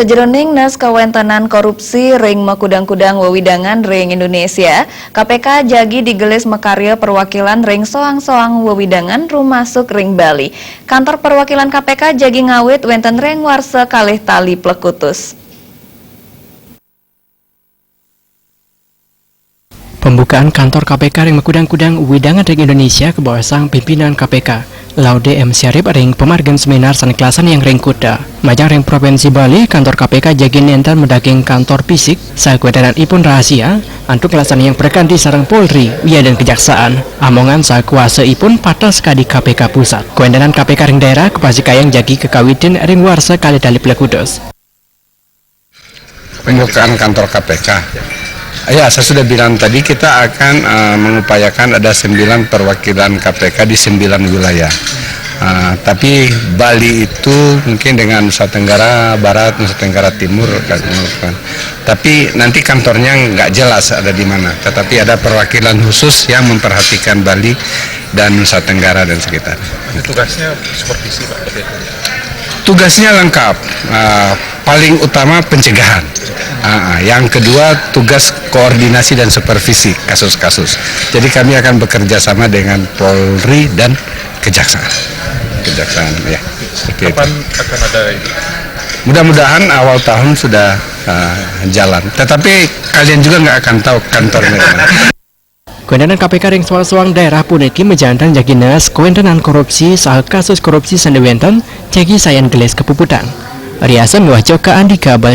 Sejroning nas kawentenan korupsi ring makudang-kudang wewidangan ring Indonesia, KPK jagi digelis makarya perwakilan ring soang-soang wewidangan rumasuk ring Bali. Kantor perwakilan KPK jagi ngawit wenten ring warsa kalih tali plekutus. Pembukaan kantor KPK ring makudang-kudang wewidangan ring Indonesia ke bawah sang pimpinan KPK. Laude M. Syarif ring pemargen seminar saneklasan yang ring kuda. Majang ring Provinsi Bali, kantor KPK jagi nenten mendaging kantor fisik, sakuedaran ipun rahasia, antuk kelasan yang berganti sarang Polri, Wia dan Kejaksaan. Amongan sakuasa ipun patah sekali KPK pusat. Kuendanan KPK ring daerah kepasikayang jagi kekawidin ring warsa kali dali Plekudos. Pembukaan kantor KPK. Ya, saya sudah bilang tadi kita akan mengupayakan ada 9 perwakilan KPK di 9 wilayah. Tapi Bali itu mungkin dengan Nusa Tenggara Barat, Nusa Tenggara Timur, tapi nanti kantornya nggak jelas ada di mana. Tetapi ada perwakilan khusus yang memperhatikan Bali dan Nusa Tenggara dan sekitar. Tugasnya supervisi, Pak? Tugasnya lengkap. Paling utama pencegahan. Yang kedua tugas koordinasi dan supervisi kasus-kasus. Jadi kami akan bekerja sama dengan Polri dan Kejaksaan ya. Kapan akan ada ini? Mudah-mudahan awal tahun sudah jalan. Tetapi kalian juga nggak akan tahu kantornya di mana. Kuendanan KPK ring soang-soang daerah puniki menjantan jagi nas kuendanan korupsi soal kasus korupsi sandewenten jagi sayan geles kepuputan. Riasa mewah joka Andika Bal